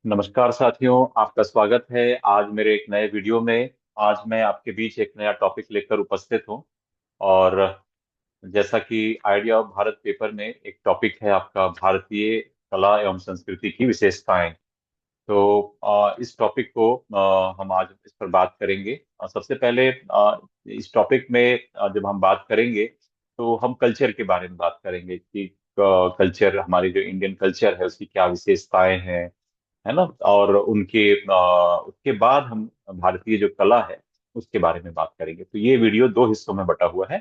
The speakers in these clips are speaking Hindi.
नमस्कार साथियों, आपका स्वागत है आज मेरे एक नए वीडियो में। आज मैं आपके बीच एक नया टॉपिक लेकर उपस्थित हूं। और जैसा कि आइडिया ऑफ भारत पेपर में एक टॉपिक है आपका भारतीय कला एवं संस्कृति की विशेषताएं। तो इस टॉपिक को हम आज इस पर बात करेंगे। सबसे पहले इस टॉपिक में जब हम बात करेंगे तो हम कल्चर के बारे में बात करेंगे कि कल्चर, हमारी जो इंडियन कल्चर है उसकी क्या विशेषताएं हैं, है ना। और उसके बाद हम भारतीय जो कला है उसके बारे में बात करेंगे। तो ये वीडियो दो हिस्सों में बटा हुआ है।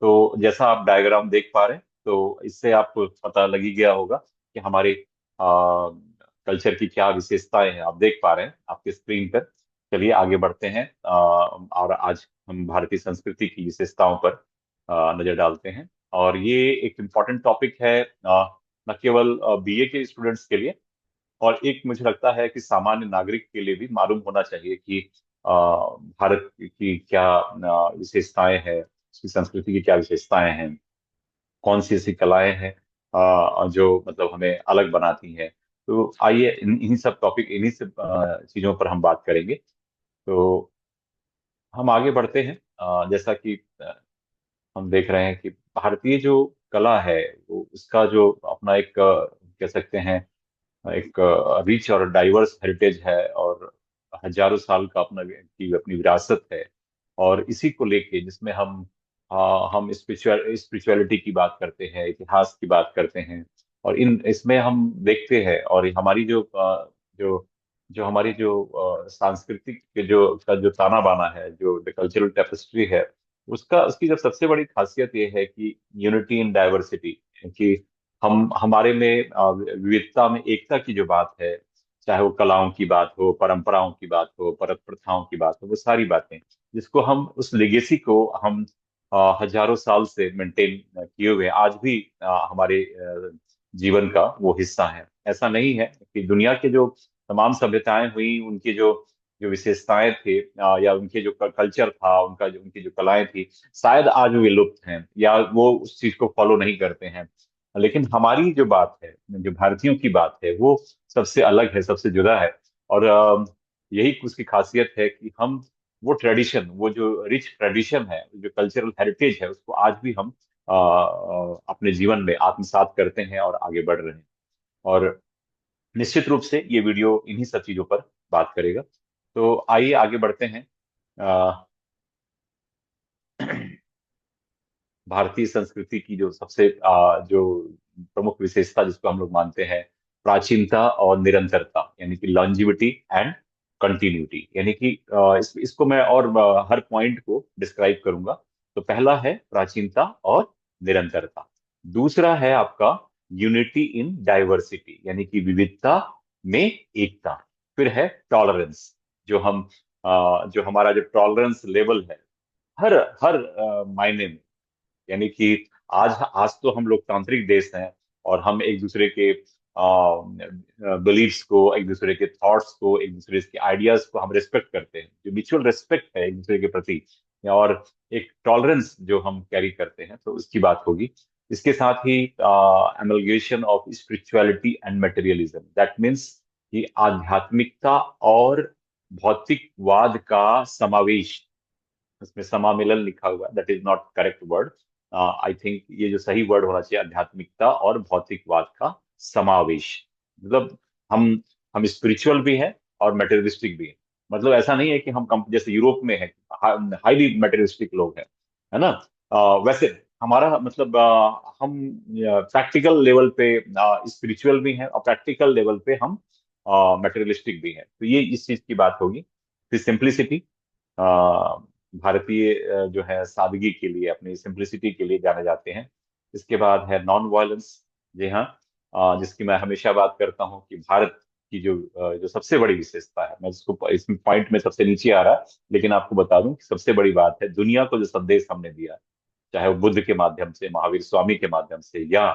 तो जैसा आप डायग्राम देख पा रहे हैं तो इससे आपको पता लग ही गया होगा कि हमारे कल्चर की क्या विशेषताएं हैं। आप देख पा रहे हैं आपके स्क्रीन पर। चलिए आगे बढ़ते हैं और आज हम भारतीय संस्कृति की विशेषताओं पर नजर डालते हैं। और ये एक इम्पॉर्टेंट टॉपिक है, न केवल बीए के स्टूडेंट्स के लिए, और एक मुझे लगता है कि सामान्य नागरिक के लिए भी मालूम होना चाहिए कि भारत की क्या विशेषताएं हैं, उसकी संस्कृति की क्या विशेषताएं हैं, कौन सी ऐसी कलाएं हैं जो मतलब हमें अलग बनाती हैं। तो आइए इन्हीं सब टॉपिक, इन्हीं सब चीजों पर हम बात करेंगे। तो हम आगे बढ़ते हैं। जैसा कि हम देख रहे हैं कि भारतीय जो कला है वो उसका जो अपना एक कह सकते हैं एक रिच और डाइवर्स हेरिटेज है, और हजारों साल का अपना की अपनी विरासत है। और इसी को लेके जिसमें हम स्पिरिचुअलिटी की बात करते हैं, इतिहास की बात करते हैं। और इन इसमें हम देखते हैं, और हमारी जो जो हमारी जो सांस्कृतिक के जो ताना बाना है, जो कल्चरल टेपेस्ट्री है, उसका उसकी जब सबसे बड़ी खासियत ये है कि यूनिटी इन डाइवर्सिटी, कि हम हमारे में विविधता में एकता की जो बात है, चाहे वो कलाओं की बात हो, परंपराओं की बात हो, परत प्रथाओं की बात हो, वो सारी बातें जिसको हम उस लेगेसी को हम हजारों साल से मेंटेन किए हुए आज भी हमारे जीवन का वो हिस्सा है। ऐसा नहीं है कि दुनिया के जो तमाम सभ्यताएं हुई उनकी जो जो विशेषताएं थे, या उनके जो कल्चर था, उनका जो उनकी जो कलाएं थी, शायद आज भी विलुप्त हैं या वो उस चीज को फॉलो नहीं करते हैं। लेकिन हमारी जो बात है, जो भारतीयों की बात है, वो सबसे अलग है, सबसे जुदा है। और यही उसकी खासियत है कि हम वो ट्रेडिशन, वो जो रिच ट्रेडिशन है, जो कल्चरल हेरिटेज है, उसको आज भी हम अपने जीवन में आत्मसात करते हैं और आगे बढ़ रहे हैं। और निश्चित रूप से ये वीडियो इन्हीं सब चीजों पर बात करेगा। तो आइए आगे बढ़ते हैं। अ, भारतीय संस्कृति की जो सबसे जो प्रमुख विशेषता जिसको हम लोग मानते हैं, प्राचीनता और निरंतरता, यानी कि लॉन्जिविटी एंड कंटिन्यूटी। यानी कि इसको मैं और हर पॉइंट को डिस्क्राइब करूंगा। तो पहला है प्राचीनता और निरंतरता। दूसरा है आपका यूनिटी इन डाइवर्सिटी, यानी कि विविधता में एकता। फिर है टॉलरेंस, जो हमारा जो टॉलरेंस लेवल है हर हर मायने में। यानी कि आज आज तो हम लोकतांत्रिक देश हैं, और हम एक दूसरे के बिलीफ्स को, एक दूसरे के थॉट्स को, एक दूसरे के आइडियाज को हम रिस्पेक्ट करते हैं। जो म्यूचुअल रिस्पेक्ट है एक दूसरे के प्रति, और एक टॉलरेंस जो हम कैरी करते हैं, तो उसकी बात होगी। इसके साथ ही amalgamation of spirituality and materialism, that means कि आध्यात्मिकता और भौतिकवाद का समावेश। उसमें समामिलन लिखा हुआ है, that is not correct word. I think ये जो सही वर्ड होना चाहिए, आध्यात्मिकता और भौतिकवाद का समावेश। मतलब हम हम स्पिरिचुअल भी हैं और मटेरियलिस्टिक भी हैं। मतलब ऐसा नहीं है कि जैसे यूरोप में है, हाईली मटेरियलिस्टिक लोग हैं, है ना। वैसे हमारा मतलब हम प्रैक्टिकल लेवल पे स्पिरिचुअल भी हैं, और प्रैक्टिकल लेवल पे हम मटेरियलिस्टिक भी हैं। तो ये इस चीज की बात होगी। फिर सिंप्लिसिटी, भारतीय जो है सादगी के लिए, अपनी सिंप्लिसिटी के लिए जाने जाते हैं। इसके बाद है नॉन वायलेंस। जी हाँ, जिसकी मैं हमेशा बात करता हूँ कि भारत की जो सबसे बड़ी विशेषता है, मैं जिसको इस पॉइंट में सबसे नीचे आ रहा है, लेकिन आपको बता दूं कि सबसे बड़ी बात है, दुनिया को जो संदेश हमने दिया, चाहे वो बुद्ध के माध्यम से, महावीर स्वामी के माध्यम से, या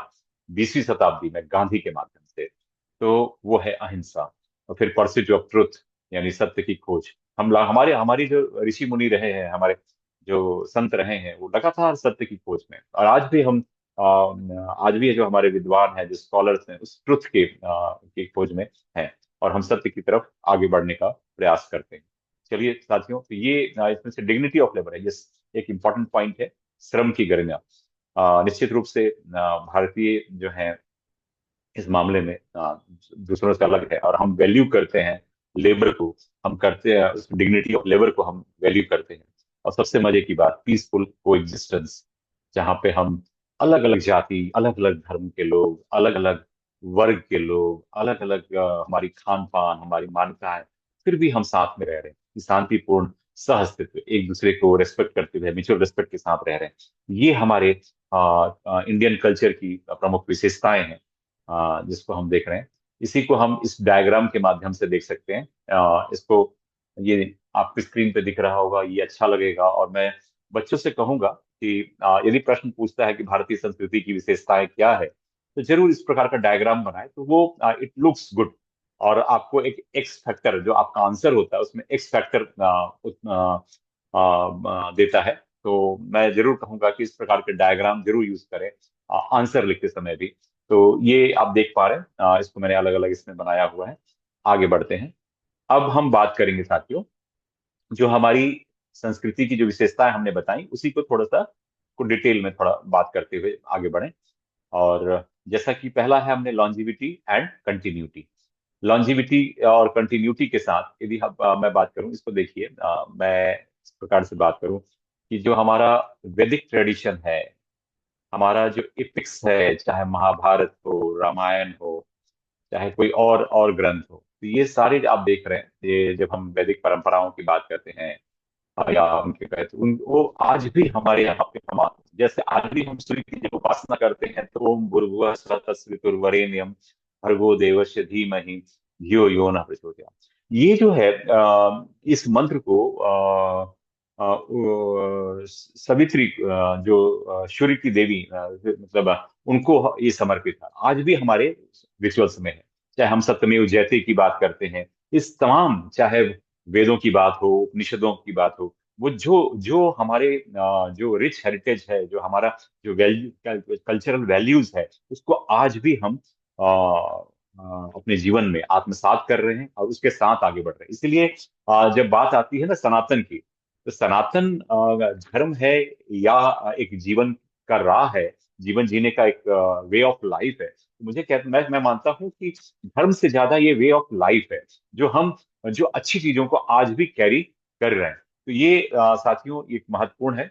20वीं शताब्दी में गांधी के माध्यम से, तो वो है अहिंसा। और फिर परस्यूट ऑफ ट्रुथ, यानी सत्य की खोज। हमारे हमारी जो ऋषि मुनि रहे हैं, हमारे जो संत रहे हैं, वो लगातार सत्य की खोज में, और आज भी जो हमारे विद्वान हैं, जो स्कॉलर्स हैं, उस ट्रुथ की खोज में हैं। और हम सत्य की तरफ आगे बढ़ने का प्रयास करते हैं। चलिए साथियों, तो ये इसमें से डिग्निटी ऑफ लेबर है, ये एक इम्पॉर्टेंट पॉइंट है। श्रम की गरिमा निश्चित रूप से भारतीय जो है इस मामले में दूसरों से अलग है, और हम वैल्यू करते हैं लेबर को। हम करते हैं उस डिग्निटी ऑफ लेबर को हम वैल्यू करते हैं। और सबसे मजे की बात, पीसफुल को एग्जिस्टेंस, जहाँ पे हम अलग अलग जाति, अलग अलग धर्म के लोग, अलग अलग वर्ग के लोग, अलग अलग हमारी खान पान, हमारी मान्यताएं, फिर भी हम साथ में रह रहे हैं। ये शांतिपूर्ण सह अस्तित्व, एक दूसरे को रेस्पेक्ट करते हुए, म्यूचुअल रेस्पेक्ट के साथ रह रहे हैं। ये हमारे इंडियन कल्चर की प्रमुख विशेषताएं हैं जिसको हम देख रहे हैं। इसी को हम इस डायग्राम के माध्यम से देख सकते हैं। इसको, ये आपकी स्क्रीन पे दिख रहा होगा, ये अच्छा लगेगा। और मैं बच्चों से कहूंगा कि यदि प्रश्न पूछता है कि भारतीय संस्कृति की विशेषताएं क्या है, तो जरूर इस प्रकार का डायग्राम बनाए, तो वो इट लुक्स गुड। और आपको एक एक्स फैक्टर, जो आपका आंसर होता है उसमें एक्स फैक्टर देता है। तो मैं जरूर कहूंगा कि इस प्रकार के डायग्राम जरूर यूज करें आंसर लिखते समय भी। तो ये आप देख पा रहे हैं, इसको मैंने अलग अलग इसमें बनाया हुआ है। आगे बढ़ते हैं। अब हम बात करेंगे साथियों, जो हमारी संस्कृति की जो विशेषताएं हमने बताई, उसी को थोड़ा सा को डिटेल में थोड़ा बात करते हुए आगे बढ़े। और जैसा कि पहला है हमने लॉन्जिविटी एंड कंटिन्यूटी। लॉन्जिविटी और कंटिन्यूटी के साथ यदि मैं बात करूं, इसको देखिए, मैं इस प्रकार से बात करूं कि जो हमारा वैदिक ट्रेडिशन है, हमारा जो इपिक्स है, चाहे महाभारत हो, रामायण हो, चाहे कोई और ग्रंथ हो, तो ये सारे आप देख रहे हैं, ये जब हम वैदिक परंपराओं की बात करते हैं या उनके कहते उन वो आज भी हमारे यहाँ पे हम, जैसे आज भी हम सूर्य की जब उपासना करते हैं, तो ओम भूर्भुवः स्वः तत्सवितुर्वरेण्यम भर्गो देवस्य धीमहि धियो यो न प्रचोदयात्। ये जो है इस मंत्र को सवित्री, जो सूर्य की देवी, मतलब उनको ये समर्पित है, आज भी हमारे रिचुअल्स में है। चाहे हम सत्यमेव जयते की बात करते हैं, इस तमाम, चाहे वेदों की बात हो, उपनिषदों की बात हो, वो जो जो हमारे जो रिच हेरिटेज है, जो हमारा जो वैल्यू, कल्चरल वैल्यूज है, उसको आज भी हम अपने जीवन में आत्मसात कर रहे हैं और उसके साथ आगे बढ़ रहे हैं। इसलिए जब बात आती है ना सनातन की, तो सनातन धर्म है या एक जीवन का राह है, जीवन जीने का एक वे ऑफ लाइफ है। तो मैं मानता हूं कि धर्म से ज्यादा ये वे ऑफ लाइफ है, जो हम, जो अच्छी चीजों को आज भी कैरी कर रहे हैं। तो ये साथियों एक महत्वपूर्ण है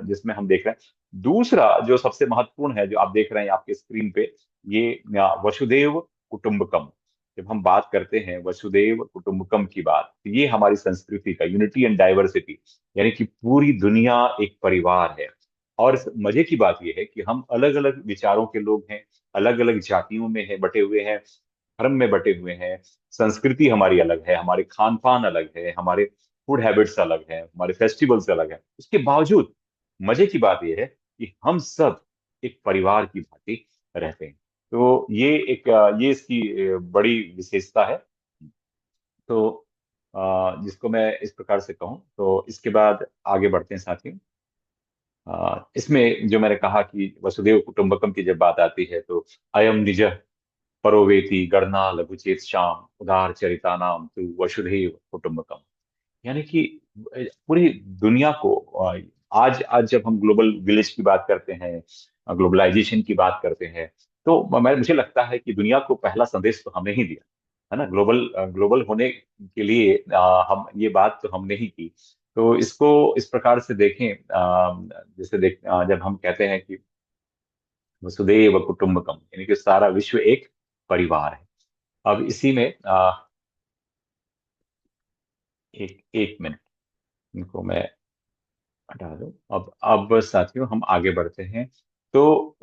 जिसमें हम देख रहे हैं। दूसरा जो सबसे महत्वपूर्ण है, जो आप देख रहे हैं आपके स्क्रीन पे, ये वसुदेव कुटुंबकम। जब हम बात करते हैं वसुदेव कुटुंबकम की बात, तो ये हमारी संस्कृति का यूनिटी एंड डाइवर्सिटी, यानी कि पूरी दुनिया एक परिवार है। और मजे की बात यह है कि हम अलग अलग विचारों के लोग हैं, अलग अलग जातियों में है बटे हुए हैं, धर्म में बटे हुए हैं, संस्कृति हमारी अलग है, हमारे खान पान अलग है, हमारे फूड हैबिट्स अलग है, हमारे फेस्टिवल्स अलग है। उसके बावजूद मजे की बात यह है कि हम सब एक परिवार की भांति रहते हैं। तो ये एक ये इसकी बड़ी विशेषता है। तो जिसको मैं इस प्रकार से कहूँ, तो इसके बाद आगे बढ़ते हैं साथियों। इसमें जो मैंने कहा कि वसुदेव कुटुंबकम की जब बात आती है, तो अयम निज परोवेति गणना लघुचेत श्याम उदार चरिता नाम तू वसुधैव कुटुंबकम। यानी कि पूरी दुनिया को, आज आज जब हम ग्लोबल विलेज की बात करते हैं, ग्लोबलाइजेशन की बात करते हैं, तो मैं मुझे लगता है कि दुनिया को पहला संदेश तो हमने ही दिया है ना, ग्लोबल ग्लोबल होने के लिए। हम ये बात तो हमने ही की। तो इसको इस प्रकार से देखें, जैसे जब हम कहते हैं कि वसुदेव कुटुंबकम, यानी कि सारा विश्व एक परिवार है। अब इसी में एक एक मिनट, इनको मैं हटा दो। अब साथियों हम आगे बढ़ते हैं। तो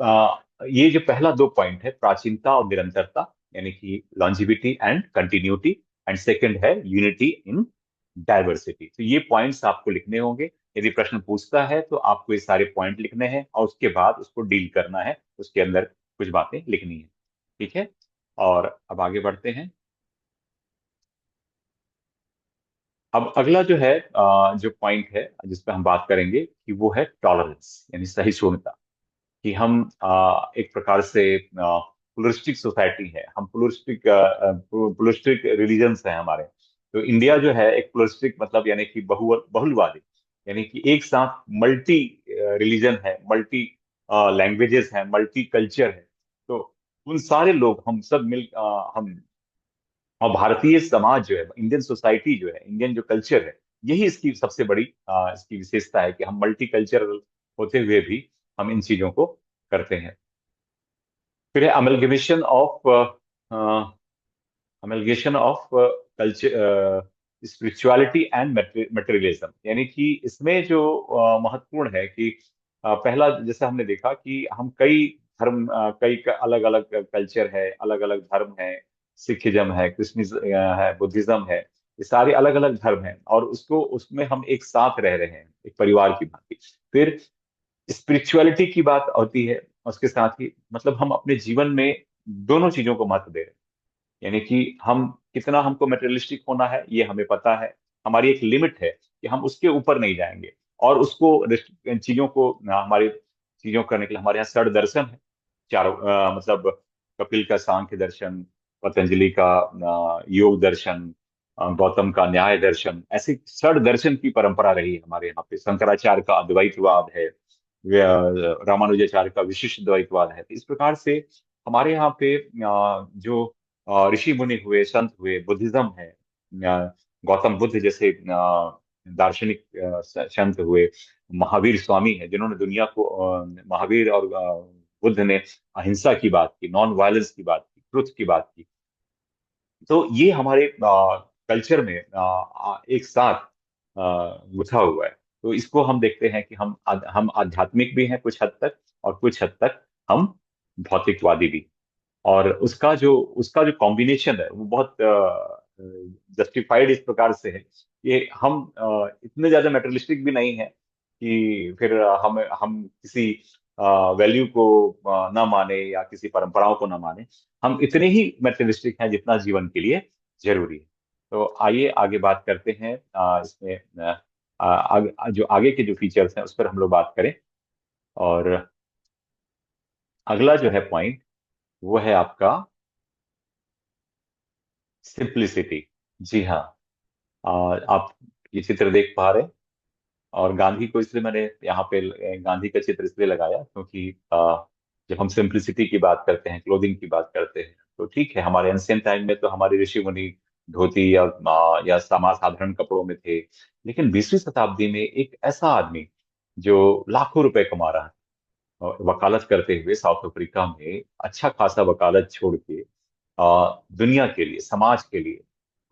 ये जो पहला दो पॉइंट है, प्राचीनता और निरंतरता, यानी कि longevity and continuity, and second है यूनिटी इन डाइवर्सिटी। तो ये पॉइंट्स आपको लिखने होंगे। यदि प्रश्न पूछता है तो आपको ये सारे पॉइंट लिखने हैं, और उसके बाद उसको डील करना है, उसके अंदर कुछ बातें लिखनी है। ठीक है। और अब आगे बढ़ते हैं। अब अगला जो है, जो पॉइंट है जिस पे हम बात करेंगे, कि वो है टॉलरेंस, यानी सहिष्णुता। कि हम एक प्रकार से प्लुरिस्टिक सोसाइटी है, हम प्लुरिस्टिक रिलीजन्स हैं हमारे। तो इंडिया जो है एक प्लुरिस्टिक मतलब यानी कि बहुलवादी, यानी कि एक साथ मल्टी रिलीजन है, मल्टी लैंग्वेजेस हैं, मल्टी कल्चर है। तो उन सारे लोग हम सब हम और भारतीय समाज जो है, इंडियन सोसाइटी जो है, इंडियन जो कल्चर है, यही इसकी सबसे बड़ी इसकी विशेषता है कि हम मल्टी कल्चरल होते हुए भी हम इन चीजों को करते हैं। फिर है amalgamation of culture, spirituality and materialism, यानी कि इसमें जो महत्वपूर्ण है कि पहला जैसे हमने देखा कि हम कई धर्म, कई अलग अलग कल्चर है, अलग अलग धर्म है, सिखिज्म है, क्रिश्चियनिज्म है, बुद्धिज्म है, ये सारे अलग अलग धर्म हैं और उसको उसमें हम एक साथ रह रहे हैं एक परिवार की भांति। फिर स्पिरिचुअलिटी की बात होती है, उसके साथ ही मतलब हम अपने जीवन में दोनों चीजों को महत्व दे रहे हैं, यानी कि हम कितना हमको मटेरियलिस्टिक होना है ये हमें पता है, हमारी एक लिमिट है कि हम उसके ऊपर नहीं जाएंगे। और उसको चीजों को हमारी चीजों करने के लिए हमारे यहाँ षड दर्शन है चारों, मतलब कपिल का सांख्य दर्शन, पतंजलि का योग दर्शन, गौतम का न्याय दर्शन, ऐसे षड दर्शन की परंपरा रही है हमारे यहाँ पे। शंकराचार्य का अद्वैतवाद है, रामानुजाचार्य का विशिष्ट द्वैतवाद है। तो इस प्रकार से हमारे यहाँ पे जो ऋषि मुनि हुए, संत हुए, बुद्धिज्म है, गौतम बुद्ध जैसे दार्शनिक संत हुए, महावीर स्वामी है जिन्होंने दुनिया को महावीर और बुद्ध ने अहिंसा की बात की, नॉन वायलेंस की बात की, ट्रुथ की बात की। तो ये हमारे कल्चर में एक साथ गुथा हुआ है। तो इसको हम देखते हैं कि हम आध्यात्मिक भी हैं कुछ हद तक, और कुछ हद तक हम भौतिकवादी भी। और उसका जो कॉम्बिनेशन है वो बहुत जस्टिफाइड इस प्रकार से है कि हम इतने ज्यादा मेटेरियलिस्टिक भी नहीं है कि फिर हम किसी वैल्यू को ना माने या किसी परंपराओं को ना माने। हम इतने ही मेटेरियलिस्टिक हैं जितना जीवन के लिए जरूरी है। तो आइए आगे बात करते हैं इसमें जो आगे के जो फीचर्स हैं उस पर हम लोग बात करें। और अगला जो है पॉइंट वो है आपका सिंप्लिसिटी। जी हाँ, आप ये चित्र देख पा रहे हैं। और गांधी को इसलिए मैंने यहाँ पे गांधी का चित्र इसलिए लगाया क्योंकि जब हम सिंप्लिसिटी की बात करते हैं, क्लोथिंग की बात करते हैं, तो ठीक है हमारे एंशियंट टाइम में तो हमारे ऋषि मुनि धोती या साधारण कपड़ों में थे। लेकिन 20वीं शताब्दी में एक ऐसा आदमी जो लाखों रुपए कमा रहा है और वकालत करते हुए साउथ अफ्रीका में अच्छा खासा वकालत छोड़ के दुनिया के लिए, समाज के लिए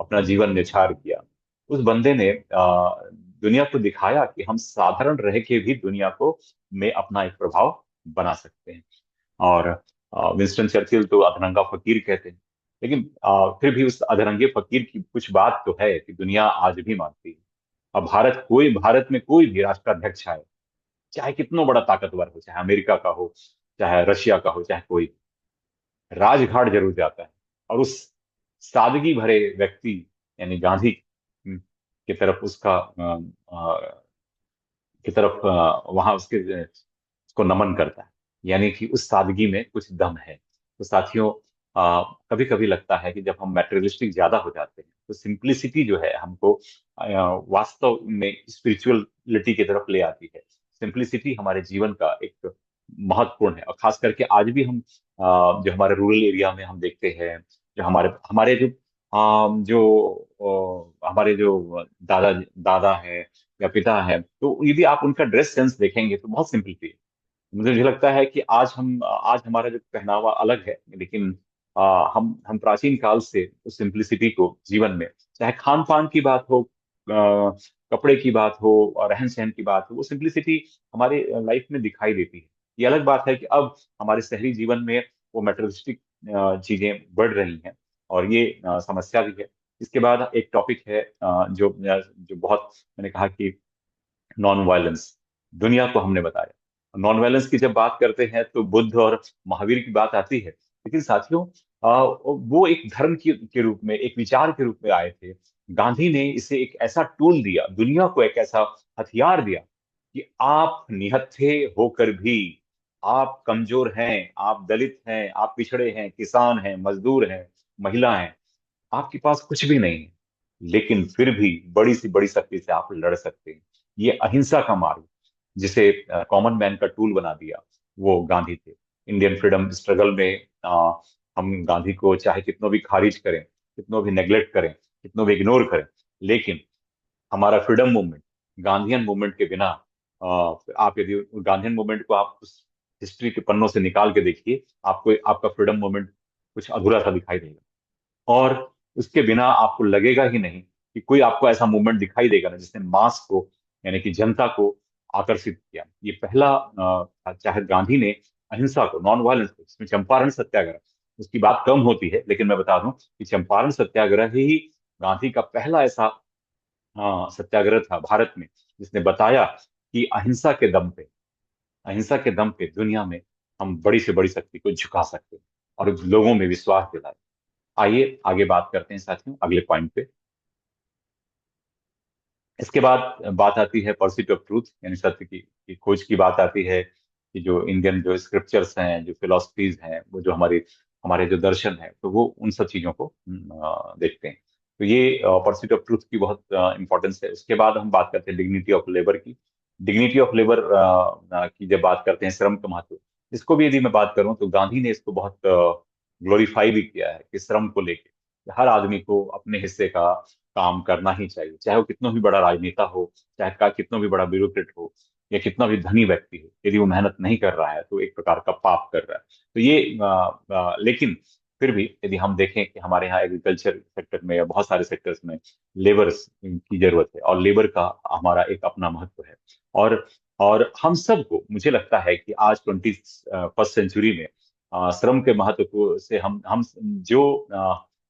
अपना जीवन न्यौछावर किया। उस बंदे ने दुनिया को दिखाया कि हम साधारण रह के भी दुनिया को में अपना एक प्रभाव बना सकते हैं। और विंस्टन चर्चिल तो अधरंगा फकीर कहते हैं, लेकिन फिर भी उस अधरंगे फकीर की कुछ बात तो है कि दुनिया आज भी मानती है। अब भारत में कोई भी राष्ट्राध्यक्ष आए, चाहे कितना बड़ा ताकतवर हो, चाहे अमेरिका का हो, चाहे रशिया का हो, चाहे कोई, राजघाट जरूर जाता है और उस सादगी भरे व्यक्ति यानी गांधी की तरफ की तरफ वहां उसको नमन करता है। यानी कि उस सादगी में कुछ दम है। तो साथियों, कभी कभी लगता है कि जब हम मैटेरियलिस्टिक ज्यादा हो जाते हैं तो सिंप्लिसिटी जो है हमको वास्तव में स्पिरिचुअलिटी की तरफ ले आती है। सिंप्लिसिटी हमारे जीवन का एक महत्वपूर्ण है, और खास करके आज भी हम जो हमारे रूरल एरिया में हम देखते हैं, जो हमारे हमारे जो हमारे जो दादा दादा है या पिता है, तो यदि आप उनका ड्रेस सेंस देखेंगे तो बहुत सिंपल है। मुझे लगता है कि आज हमारा जो पहनावा अलग है, लेकिन हम प्राचीन काल से उस सिंप्लिसिटी को जीवन में, चाहे खान पान की बात हो, कपड़े की बात हो और रहन सहन की बात हो, वो सिंप्लिसिटी हमारे लाइफ में दिखाई देती है। ये अलग बात है कि अब हमारे शहरी जीवन में वो मेटेरियलिस्टिक चीजें बढ़ रही हैं, और ये समस्या भी है। इसके बाद एक टॉपिक है जो बहुत, मैंने कहा कि नॉन वायलेंस, दुनिया को हमने बताया। नॉन वायलेंस की जब बात करते हैं तो बुद्ध और महावीर की बात आती है, लेकिन साथियों वो एक धर्म के रूप में, एक विचार के रूप में आए थे। गांधी ने इसे एक ऐसा टूल दिया, दुनिया को एक ऐसा हथियार दिया कि आप निहत्थे होकर भी आप कमजोर हैं, आप दलित हैं, आप पिछड़े हैं, किसान हैं, मजदूर हैं, महिला हैं, आपके पास कुछ भी नहीं है, लेकिन फिर भी बड़ी सी बड़ी शक्ति से आप लड़ सकते हैं। ये अहिंसा का मार्ग, जिसे कॉमन मैन का टूल बना दिया, वो गांधी थे। इंडियन फ्रीडम स्ट्रगल में हम गांधी को चाहे कितनों भी खारिज करें, कितनों भी नेग्लेक्ट करें, कितनों भी इग्नोर करें, लेकिन हमारा फ्रीडम मूवमेंट, गांधीयन मूवमेंट के बिना, आप यदि गांधीयन मूवमेंट को आप उस हिस्ट्री के पन्नों से निकाल के देखिए, आपको आपका फ्रीडम मूवमेंट कुछ अधूरा सा दिखाई देगा। और उसके बिना आपको लगेगा ही नहीं कि कोई आपको ऐसा मूवमेंट दिखाई देगा ना जिसने मास को, यानी कि जनता को आकर्षित किया। ये पहला चाहे गांधी ने अहिंसा को, नॉन वायलेंस को, इसमें चंपारण सत्याग्रह, उसकी बात कम होती है, लेकिन मैं बता दूं कि चंपारण सत्याग्रह ही गांधी का पहला ऐसा सत्याग्रह था भारत में, जिसने बताया कि अहिंसा के दम पे दुनिया में हम बड़ी से बड़ी शक्ति को झुका सकते हैं, और लोगों में विश्वास दिलाए। आइए आगे बात करते हैं साथियों, अगले पॉइंट पे। इसके बाद बात आती है परस्यूट ऑफ ट्रूथ, यानी सत्य की खोज की बात आती है, कि जो इंडियन जो स्क्रिप्चर्स हैं, जो फिलोसफीज हैं, वो जो हमारे हमारे जो दर्शन है, तो वो उन सब चीजों को देखते हैं। तो ये परस्यूट ऑफ ट्रूथ की बहुत इंपॉर्टेंस है। उसके बाद हम बात करते हैं डिग्निटी ऑफ लेबर की। डिग्निटी ऑफ लेबर की जब बात करते हैं, श्रम का महत्व, इसको भी यदि मैं बात करूं तो गांधी ने इसको बहुत ग्लोरीफाई भी किया है, कि श्रम को लेके हर आदमी को अपने हिस्से का काम करना ही चाहिए, चाहे वो कितना भी बड़ा राजनेता हो, चाहे का कितना भी बड़ा ब्यूरोक्रेट हो, या कितना भी धनी व्यक्ति हो, यदि वो मेहनत नहीं कर रहा है तो एक प्रकार का पाप कर रहा है। तो ये लेकिन फिर भी यदि हम देखें कि हमारे यहाँ एग्रीकल्चर सेक्टर में या बहुत सारे सेक्टर्स में लेबर्स की जरूरत है, और लेबर का हमारा एक अपना महत्व है। और और हम सबको, मुझे लगता है कि आज 21st सेंचुरी में श्रम के महत्व को से हम जो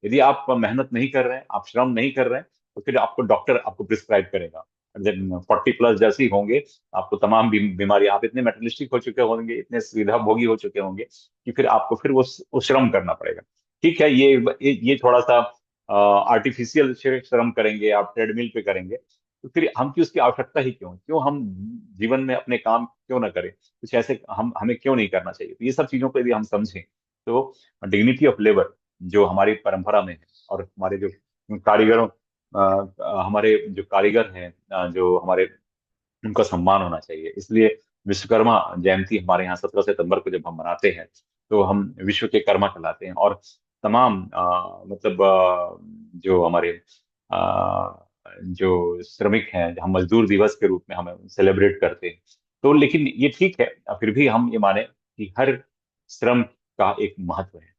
यदि आप मेहनत नहीं कर रहे हैं, आप श्रम नहीं कर रहे हैं, तो फिर आपको डॉक्टर आपको प्रिस्क्राइब करेगा। जब 40+ जैसे ही होंगे, आपको तमाम बीमारी, आप इतने मेटलिस्टिक हो चुके होंगे, इतने सुविधा भोगी हो चुके होंगे, कि फिर आपको फिर वो श्रम करना पड़ेगा। ठीक है, ये थोड़ा सा आर्टिफिशियल श्रम करेंगे, आप ट्रेडमिल पे करेंगे, तो फिर हम की उसकी आवश्यकता ही क्यों, क्यों हम जीवन में अपने काम क्यों ना करें, कुछ ऐसे हम हमें क्यों नहीं करना चाहिए। तो ये सब चीजों को यदि हम समझें, तो डिग्निटी ऑफ लेबर जो हमारी परंपरा में है, और हमारे जो कारीगरों हमारे जो कारीगर हैं, जो हमारे, उनका सम्मान होना चाहिए। इसलिए विश्वकर्मा जयंती हमारे यहाँ 17 सितंबर को जब हम मनाते हैं, तो हम विश्व के कर्मा कहलाते हैं। और तमाम मतलब जो हमारे जो श्रमिक हैं, हम मजदूर दिवस के रूप में हम सेलिब्रेट करते हैं। तो लेकिन ये ठीक है, फिर भी हम ये माने कि हर श्रम का एक महत्व है,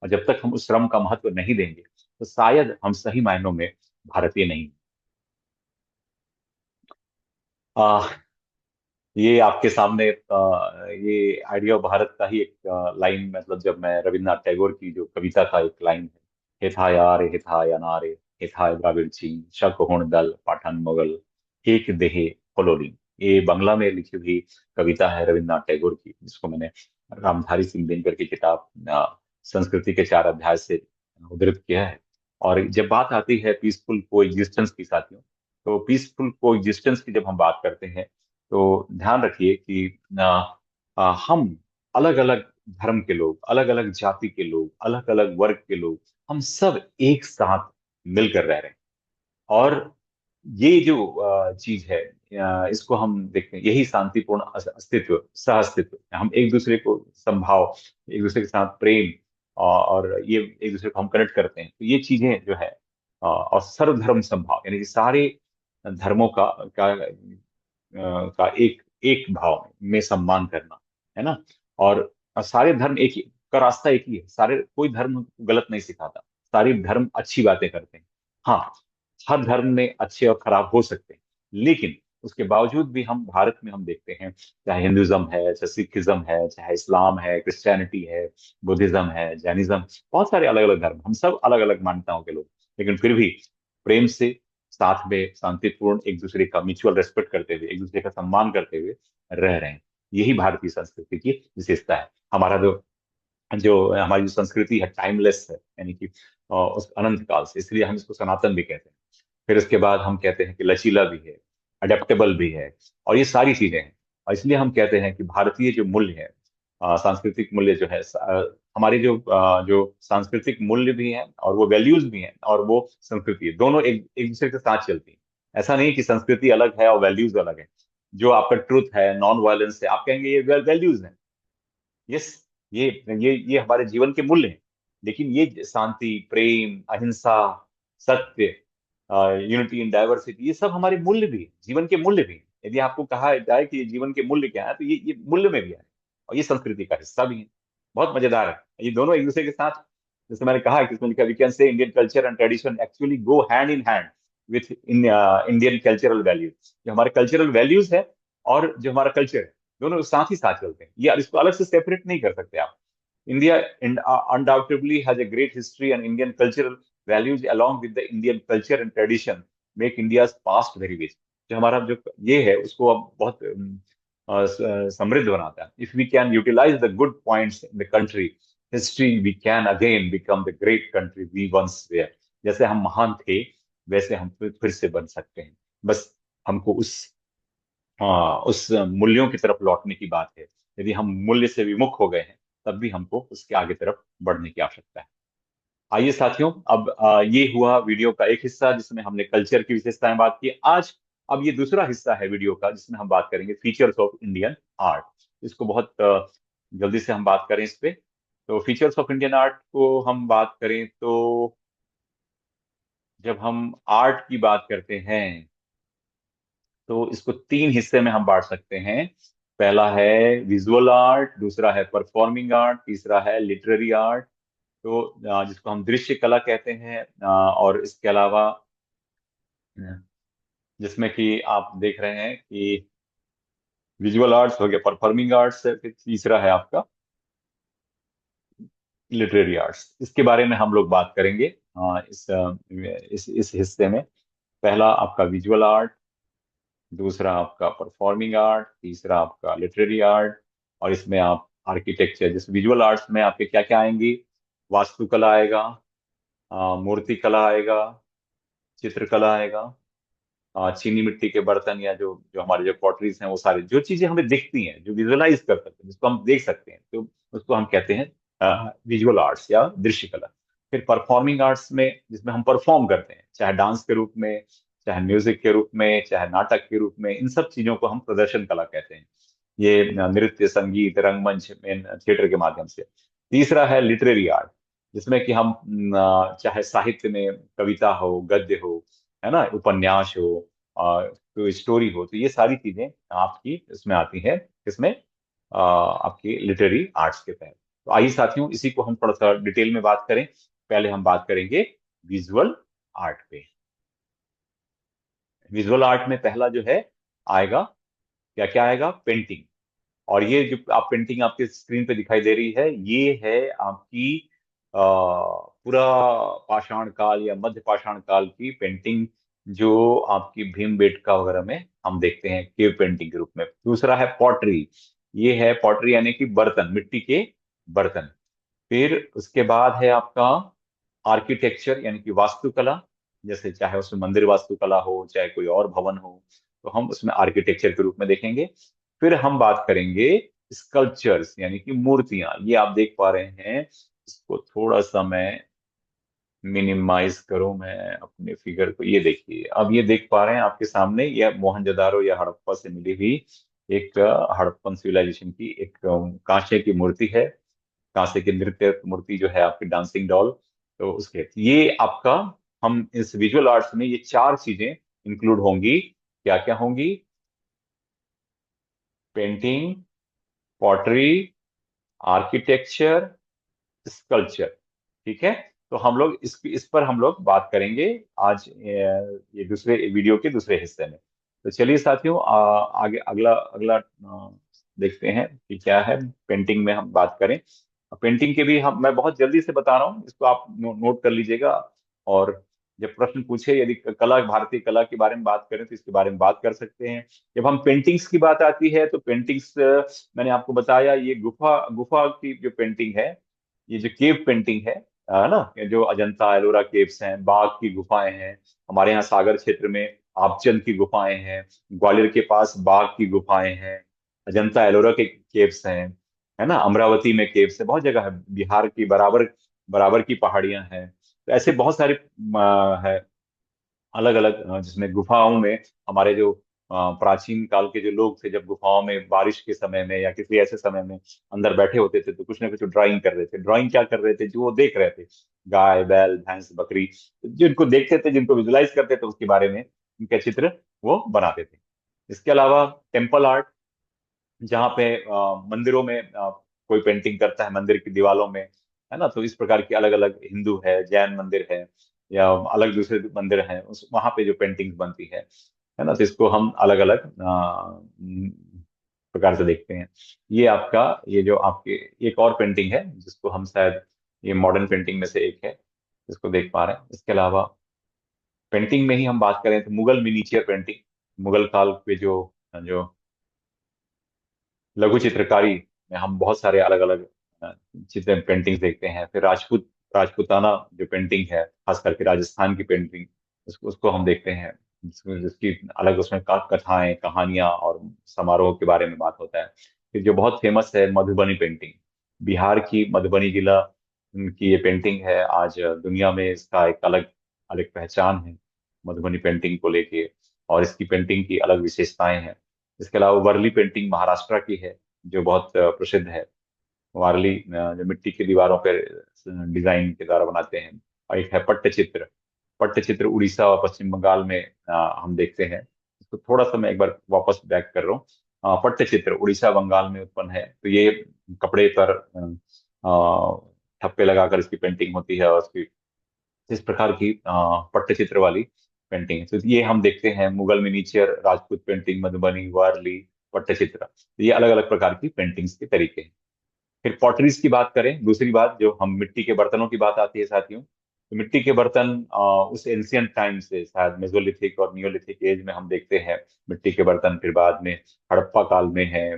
और जब तक हम उस श्रम का महत्व नहीं देंगे, तो शायद हम सही मायनों में भारतीय नहीं। आ, ये आपके सामने ये आइडिया ऑफ भारत का ही एक लाइन, मतलब जब मैं रविन्द्रनाथ टैगोर की जो कविता का एक लाइन है, हेथा यारे हेथा यानारे, हेथा द्राविड़ चीन शक होण दल पाठन मुगल, एक देहे कोलोनी। ये बांग्ला में लिखी हुई कविता है रविन्द्रनाथ टैगोर की, जिसको मैंने रामधारी सिंह दिनकर की किताब संस्कृति के 4 अध्याय से उद्धृत किया है। और जब बात आती है पीसफुल को एग्जिस्टेंस की साथियों, तो पीसफुल को एग्जिस्टेंस की जब हम बात करते हैं, तो ध्यान रखिए कि हम अलग अलग धर्म के लोग, अलग अलग जाति के लोग, अलग अलग वर्ग के लोग, हम सब एक साथ मिलकर रह रहे हैं। और ये जो चीज है, इसको हम देखते हैं, यही शांतिपूर्ण अस्तित्व, सह अस्तित्व, हम एक दूसरे को संभाव, एक दूसरे के साथ प्रेम, और ये एक दूसरे को हम कनेक्ट करते हैं। तो ये चीजें जो है, और सर्वधर्म संभाव, यानी कि सारे धर्मों का एक एक भाव में सम्मान करना, है ना। और सारे धर्म एक ही का रास्ता एक ही है, सारे, कोई धर्म गलत नहीं सिखाता, सारे धर्म अच्छी बातें करते हैं। हाँ, हर धर्म में अच्छे और खराब हो सकते हैं, लेकिन उसके बावजूद भी हम भारत में हम देखते हैं, चाहे हिंदुज्म है, चाहे सिखिज्म है, चाहे इस्लाम है, क्रिश्चियनिटी है, बुद्धिज्म है, जैनिज्म, बहुत सारे अलग अलग धर्म, हम सब अलग अलग मान्यताओं के लोग, लेकिन फिर भी प्रेम से, साथ में शांतिपूर्ण, एक दूसरे का म्यूचुअल रेस्पेक्ट करते हुए, एक दूसरे का सम्मान करते हुए रह रहे हैं। यही भारतीय संस्कृति की विशेषता है। हमारा जो जो हमारी जो संस्कृति है, टाइमलेस है, यानी कि उस अनंत काल से, इसलिए हम इसको सनातन भी कहते हैं। फिर उसके बाद हम कहते हैं कि लचीला भी है, अडेप्टेबल भी है, और ये सारी चीजें हैं। और इसलिए हम कहते हैं कि भारतीय जो मूल्य है, सांस्कृतिक मूल्य जो है हमारे जो सांस्कृतिक मूल्य भी हैं और वो वैल्यूज भी हैं और वो संस्कृति है, दोनों एक एक दूसरे के साथ चलती हैं। ऐसा नहीं कि संस्कृति अलग है और वैल्यूज अलग है। जो आपका ट्रुथ है, नॉन वायलेंस है, आप कहेंगे ये वैल्यूज है। यस, ये ये हमारे जीवन के मूल्य हैं। लेकिन ये शांति, प्रेम, अहिंसा, सत्य, यूनिटी इन डाइवर्सिटी, ये सब हमारे मूल्य भी हैं, जीवन के मूल्य भी हैं। यदि आपको कहा जाए कि ये जीवन के मूल्य क्या है, तो ये मूल्य में भी है और ये संस्कृति का हिस्सा भी है। बहुत मजेदार है, ये दोनों एक दूसरे के साथ। जैसे मैंने कहा कि इसमें लिखा, we can say Indian culture and tradition actually go hand in hand with in Indian cultural values. जो हमारे कल्चरल वैल्यूज है और जो हमारा कल्चर है, दोनों साथ ही साथ चलते हैं। ये इसको अलग से सेपरेट नहीं कर सकते आप। India undoubtedly has a great history, and Indian cultural values, along with the Indian culture and tradition, make India's past very rich. जो हमारा जो ये है उसको अब बहुत समृद्ध बनाता है। If we can utilize the good points in the country history, we can again become the great country we once were. जैसे हम महान थे, वैसे हम फिर से बन सकते हैं। बस हमको उस मूल्यों की तरफ लौटने की बात है। यदि हम मूल्य से विमुख हो गए हैं, तब भी हमको उसके आगे तरफ बढ़ने की आवश्यकता है। आइए साथियों, अब ये हुआ वीडियो का एक हिस्सा जिसमें हमने कल्चर की विशेषताएं बात की। आज अब ये दूसरा हिस्सा है वीडियो का, जिसमें हम बात करेंगे फीचर्स ऑफ इंडियन आर्ट। इसको बहुत जल्दी से हम बात करें इस पे। तो फीचर्स ऑफ इंडियन आर्ट को हम बात करें तो, जब हम आर्ट की बात करते हैं तो इसको तीन हिस्से में हम बांट सकते हैं। पहला है विजुअल आर्ट, दूसरा है परफॉर्मिंग आर्ट, तीसरा है लिटरेरी आर्ट। तो जिसको हम दृश्य कला कहते हैं। और इसके अलावा जिसमें कि आप देख रहे हैं कि विजुअल आर्ट्स हो गया, परफॉर्मिंग आर्ट्स है, फिर तीसरा है आपका लिटरेरी आर्ट्स। इसके बारे में हम लोग बात करेंगे इस हिस्से में। पहला आपका विजुअल आर्ट, दूसरा आपका परफॉर्मिंग आर्ट, तीसरा आपका लिटरेरी आर्ट। और इसमें आप आर्किटेक्चर, जैसे विजुअल आर्ट्स में आपके क्या क्या आएंगी, वास्तुकला आएगा, मूर्ति कला आएगा, चित्रकला आएगा, चीनी मिट्टी के बर्तन, या जो जो हमारे जो पॉटरीज हैं, वो सारी जो चीजें हमें दिखती हैं, जो विजुअलाइज कर सकते हैं, जिसको हम देख सकते हैं, तो उसको हम कहते हैं विजुअल आर्ट्स या दृश्य कला। फिर परफॉर्मिंग आर्ट्स में, जिसमें हम परफॉर्म करते हैं, चाहे डांस के रूप में, चाहे म्यूजिक के रूप में, चाहे नाटक के रूप में, इन सब चीजों को हम प्रदर्शन कला कहते हैं। ये नृत्य, संगीत, रंगमंच में, थिएटर के माध्यम से। तीसरा है लिटरेरी आर्ट, जिसमें कि हम चाहे साहित्य में कविता हो, गद्य हो, है ना, उपन्यास हो, कोई स्टोरी हो, तो ये सारी चीजें आपकी इसमें आती है। इसमें आपकी लिटरेरी आर्ट्स के तहत। तो आइए साथियों, इसी को हम थोड़ा सा डिटेल में बात करें। पहले हम बात करेंगे विजुअल आर्ट पे। विजुअल आर्ट में पहला जो है आएगा, क्या क्या आएगा, पेंटिंग। और ये जो आप पेंटिंग आपके स्क्रीन पे दिखाई दे रही है, ये है आपकी पूरा पाषाण काल या मध्य पाषाण काल की पेंटिंग, जो आपकी भीमबेटका वगैरह में हम देखते हैं केव पेंटिंग के रूप में। दूसरा है पॉटरी। ये है पॉटरी यानी कि बर्तन, मिट्टी के बर्तन। फिर उसके बाद है आपका आर्किटेक्चर यानी कि वास्तुकला। जैसे चाहे उसमें मंदिर वास्तुकला हो, चाहे कोई और भवन हो, तो हम उसमें आर्किटेक्चर के रूप में देखेंगे। फिर हम बात करेंगे स्कल्पचर्स यानी कि मूर्तियां। ये आप देख पा रहे हैं, इसको थोड़ा सा मैं मिनिमाइज करूं मैं अपने फिगर को। ये देखिए, अब ये देख पा रहे हैं आपके सामने, यह मोहनजोदारो या हड़प्पा से मिली हुई एक हड़प्पन सिविलाइजेशन की एक कांसे की मूर्ति है। कांसे की नृत्य मूर्ति जो है आपकी, डांसिंग डॉल। तो उसके ये आपका, हम इस विजुअल आर्ट्स में ये चार चीजें इंक्लूड होंगी। क्या क्या होंगी, पेंटिंग, पॉटरी, आर्किटेक्चर, स्कल्पचर। ठीक है। तो हम लोग इस पर हम लोग बात करेंगे आज, ये दूसरे वीडियो के दूसरे हिस्से में। तो चलिए साथियों, आगे अगला अगला देखते हैं कि क्या है। पेंटिंग में हम बात करें। पेंटिंग के भी हम, मैं बहुत जल्दी से बता रहा हूँ, इसको आप नोट कर लीजिएगा। और जब प्रश्न पूछे, यदि कला, भारतीय कला के बारे में बात करें, तो इसके बारे में बात कर सकते हैं। जब हम पेंटिंग्स की बात आती है, तो पेंटिंग्स मैंने आपको बताया, ये गुफा गुफा की जो पेंटिंग है, ये जो केव पेंटिंग है ना, ये जो अजंता एलोरा केव्स हैं, बाघ की गुफाएं हैं। हमारे यहाँ सागर क्षेत्र में आपचंद की गुफाएं हैं। ग्वालियर के पास बाघ की गुफाएं हैं। अजंता एलोरा के केव्स हैं। है ना, अमरावती में केव्स है, बहुत जगह है, बिहार की बराबर बराबर की पहाड़ियां हैं। तो ऐसे बहुत सारे है अलग अलग, जिसमें गुफाओं में हमारे जो प्राचीन काल के जो लोग थे, जब गुफाओं में बारिश के समय में या किसी ऐसे समय में अंदर बैठे होते थे, तो कुछ ना कुछ ड्राइंग कर रहे थे। ड्राइंग क्या कर रहे थे, जो वो देख रहे थे, गाय बैल भैंस बकरी, जिनको देखते थे, जिनको विजुलाइज करते थे, उसके बारे में उनके चित्र वो बनाते थे। इसके अलावा टेम्पल आर्ट, जहाँ पे मंदिरों में कोई पेंटिंग करता है मंदिर की दीवारों में, है ना, तो इस प्रकार की अलग अलग, हिंदू है, जैन मंदिर है, या अलग दूसरे मंदिर हैं, उस वहां पे जो पेंटिंग बनती है ना, तो इसको हम अलग अलग प्रकार से देखते हैं। ये आपका, ये जो आपके एक और पेंटिंग है जिसको हम शायद, ये मॉडर्न पेंटिंग में से एक है जिसको देख पा रहे हैं। इसके अलावा पेंटिंग में ही हम बात करें तो मुगल मिनीचर पेंटिंग, मुगल काल पे जो जो लघु चित्रकारी में हम बहुत सारे अलग अलग चित्र पेंटिंग्स देखते हैं। फिर राजपूताना जो पेंटिंग है, खास करके राजस्थान की पेंटिंग, उसको हम देखते हैं, जिसकी अलग उसमें कथाएं कहानियां और समारोह के बारे में बात होता है। फिर जो बहुत फेमस है मधुबनी पेंटिंग, बिहार की मधुबनी जिला की ये पेंटिंग है। आज दुनिया में इसका एक अलग अलग पहचान है मधुबनी पेंटिंग को लेके, और इसकी पेंटिंग की अलग विशेषताएं हैं। इसके अलावा वर्ली पेंटिंग महाराष्ट्र की है, जो बहुत प्रसिद्ध है। वारली जो मिट्टी की दीवारों पर डिजाइन के द्वारा बनाते हैं। और एक है पट्टचित्र, पट्टचित्र उड़ीसा और पश्चिम बंगाल में हम देखते हैं। इसको थोड़ा सा मैं एक बार वापस बैक कर रहा हूँ। पट्टचित्र उड़ीसा बंगाल में उत्पन्न है। तो ये कपड़े पर ठप्पे लगाकर इसकी पेंटिंग होती है, और उसकी इस प्रकार की पट्टचित्र वाली पेंटिंग। तो ये हम देखते हैं मुगल मिनीचर, राजपूत पेंटिंग, मधुबनी, वारली, पट्टचित्र। तो ये अलग अलग प्रकार की पेंटिंग्स के तरीके हैं। फिर पॉटरीज की बात करें, दूसरी बात जो हम मिट्टी के बर्तनों की बात आती है साथियों, तो मिट्टी के बर्तन उस एंशियंट टाइम से, शायद मेसोलिथिक और नियोलिथिक एज में हम देखते हैं मिट्टी के बर्तन। फिर बाद में हड़प्पा काल में है,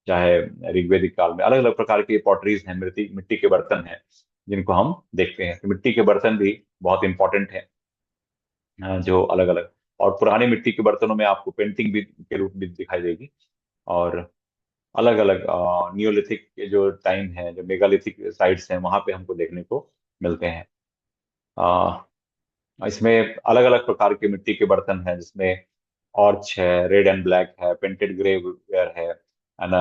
चाहे ऋग्वेदिक काल में, अलग अलग प्रकार के पॉटरीज हैं, मिट्टी मिट्टी के बर्तन हैं जिनको हम देखते हैं। तो मिट्टी के बर्तन भी बहुत इंपॉर्टेंट है, जो अलग अलग, और पुराने मिट्टी के बर्तनों में आपको पेंटिंग भी के रूप में दिखाई देगी। और अलग अलग नियोलिथिक के जो टाइम है, जो मेगालिथिक साइट्स हैं, वहां पे हमको देखने को मिलते हैं। इसमें अलग अलग प्रकार के मिट्टी के बर्तन हैं, जिसमें ऑर्च है, रेड एंड ब्लैक है, पेंटेड ग्रे वेयर है, एंड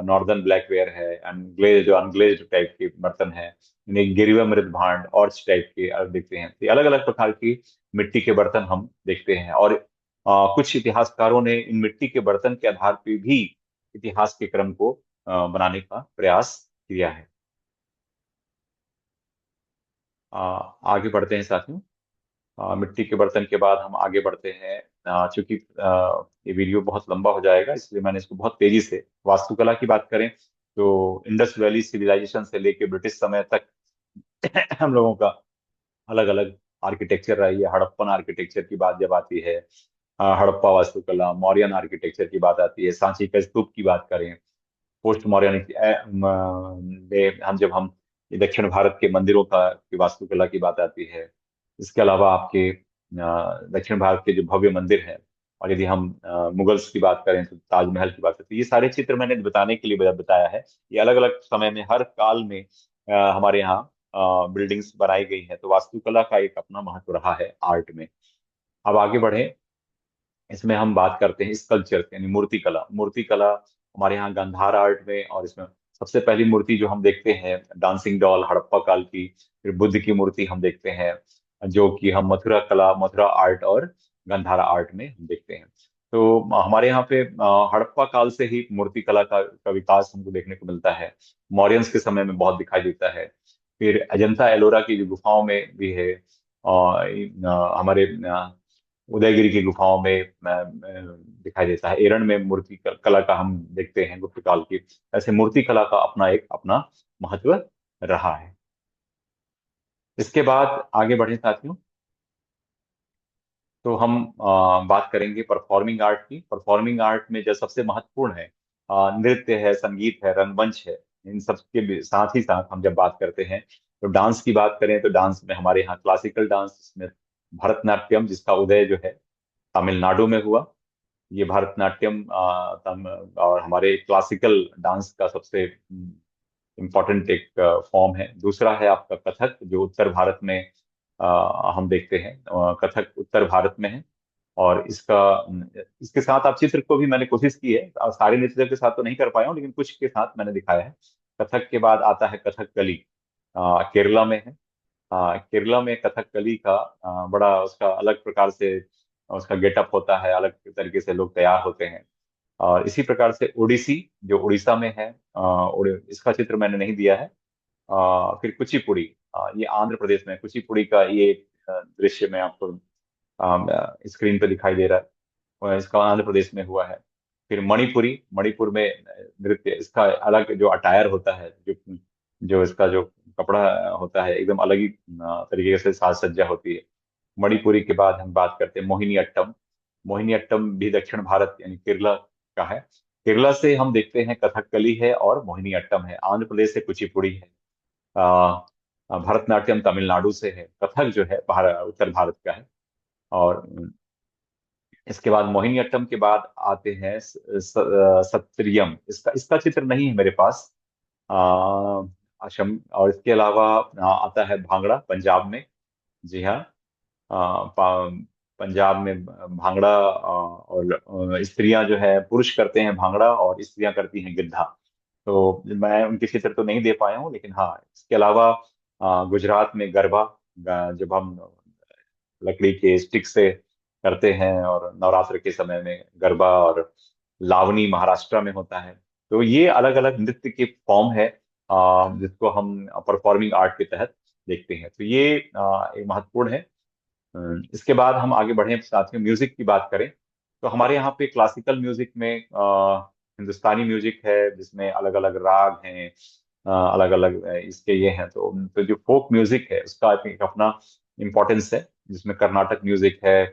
नॉर्दर्न ब्लैक वेयर है, एंड ग्लेज, जो अनग्लेज्ड टाइप के बर्तन है, इन्हें गिरिवा मृत भांड, ऑर्च टाइप के देखते हैं। तो अलग अलग प्रकार की मिट्टी के बर्तन हम देखते हैं। और कुछ इतिहासकारों ने इन मिट्टी के बर्तन के आधार पर भी इतिहास के क्रम को बनाने का प्रयास किया है। अ, आगे बढ़ते हैं साथियों। मिट्टी के बर्तन के बाद हम आगे बढ़ते हैं। चूंकि ये वीडियो बहुत लंबा हो जाएगा, इसलिए मैंने इसको बहुत तेजी से, वास्तुकला की बात करें तो इंडस वैली सिविलाइजेशन से लेके ब्रिटिश समय तक हम लोगों का अलग अलग आर्किटेक्चर रही है। हड़प्पन आर्किटेक्चर की बात जब आती है, हड़प्पा वास्तुकला, मौर्यन आर्किटेक्चर की बात आती है, सांची का स्तूप की बात करें, पोस्ट मॉडर्न में हम ये दक्षिण भारत के मंदिरों का की वास्तुकला की बात आती है। इसके अलावा आपके दक्षिण भारत के जो भव्य मंदिर हैं, और यदि हम मुगल्स की बात करें तो ताजमहल की बात करें, तो ये सारे चित्र मैंने बताने के लिए बताया है। ये अलग अलग समय में, हर काल में हमारे यहाँ बिल्डिंग्स बनाई गई हैं। तो वास्तुकला का एक अपना महत्व रहा है आर्ट में। अब आगे बढ़े, इसमें हम बात करते हैं स्कल्पचर यानी मूर्ति कला। मूर्ति कला हमारे यहाँ गांधार आर्ट में, और इसमें सबसे पहली मूर्ति जो हम देखते हैं डांसिंग डॉल, हड़प्पा काल की। फिर बुद्ध की मूर्ति हम देखते हैं, जो कि हम मथुरा कला, मथुरा आर्ट और गांधारा आर्ट में हम देखते हैं। तो हमारे यहाँ पे हड़प्पा काल से ही मूर्ति कला का विकास हमको देखने को मिलता है। मौर्यंस के समय में बहुत दिखाई देता है। फिर अजंता एलोरा की जो गुफाओं में भी है, और हमारे उदयगिरी की गुफाओं में दिखाई देता है। एरण में मूर्ति कला का हम देखते हैं गुप्त काल की। ऐसे मूर्ति कला का अपना एक अपना महत्व रहा है। इसके बाद आगे बढ़े साथियों, तो हम बात करेंगे परफॉर्मिंग आर्ट की। परफॉर्मिंग आर्ट में जो सबसे महत्वपूर्ण है, नृत्य है, संगीत है, रंगमंच है। इन सब के साथ ही साथ हम जब बात करते हैं, तो डांस की बात करें तो डांस में हमारे यहाँ क्लासिकल डांस में भरतनाट्यम, जिसका उदय जो है तमिलनाडु में हुआ। ये भरतनाट्यम और हमारे क्लासिकल डांस का सबसे इम्पोर्टेंट एक फॉर्म है। दूसरा है आपका कथक, जो उत्तर भारत में हम देखते हैं। कथक उत्तर भारत में है। और इसके साथ आप चित्र को भी मैंने कोशिश की है, सारे नृत्य के साथ तो नहीं कर पाया हूँ, लेकिन कुछ के साथ मैंने दिखाया है। कथक के बाद आता है कथकली, केरला में है। केरला में कथकली का बड़ा उसका अलग प्रकार से उसका गेटअप होता है, अलग तरीके से लोग तैयार होते हैं। और इसी प्रकार से ओडिसी, जो उड़ीसा में है, इसका चित्र मैंने नहीं दिया है। फिर कुचिपुड़ी, ये आंध्र प्रदेश में है। कुचिपुड़ी का ये दृश्य में आपको स्क्रीन पे दिखाई दे रहा है, और इसका आंध्र प्रदेश में हुआ है। फिर मणिपुरी, मणिपुर में नृत्य, इसका अलग जो अटायर होता है, जो जो इसका जो कपड़ा होता है, एकदम अलग ही तरीके से साज सज्जा होती है। मणिपुरी के बाद हम बात करते हैं मोहिनी अट्टम। मोहिनी अट्टम भी दक्षिण भारत यानी केरला का है। केरला से हम देखते हैं कथकली है और मोहिनी अट्टम है। आंध्र प्रदेश से कुचिपुड़ी है। भरतनाट्यम तमिलनाडु से है। कथक जो है उत्तर भारत का है। और इसके बाद मोहिनीअट्टम के बाद आते हैं सत्रियम। इसका इसका चित्र नहीं है मेरे पास। असम, और इसके अलावा आता है भांगड़ा, पंजाब में। जी हाँ। पंजाब में भांगड़ा, और स्त्रियां जो है, पुरुष करते हैं भांगड़ा और स्त्रियां करती हैं गिद्धा। तो मैं उनके चित्र तो नहीं दे पाया हूँ, लेकिन हाँ, इसके अलावा गुजरात में गरबा, जब हम लकड़ी के स्टिक से करते हैं, और नवरात्र के समय में गरबा, और लावनी महाराष्ट्र में होता है। तो ये अलग अलग नृत्य के फॉर्म है, जिसको हम परफॉर्मिंग आर्ट के तहत देखते हैं। तो ये एक महत्वपूर्ण है। इसके बाद हम आगे बढ़े, साथ में म्यूजिक की बात करें, तो हमारे यहाँ पे क्लासिकल म्यूजिक में हिंदुस्तानी म्यूजिक है, जिसमें अलग अलग राग हैं, अलग अलग इसके ये हैं। तो जो फोक म्यूजिक है, उसका आई थिंक अपना इम्पोर्टेंस है, जिसमें कर्नाटक म्यूजिक है।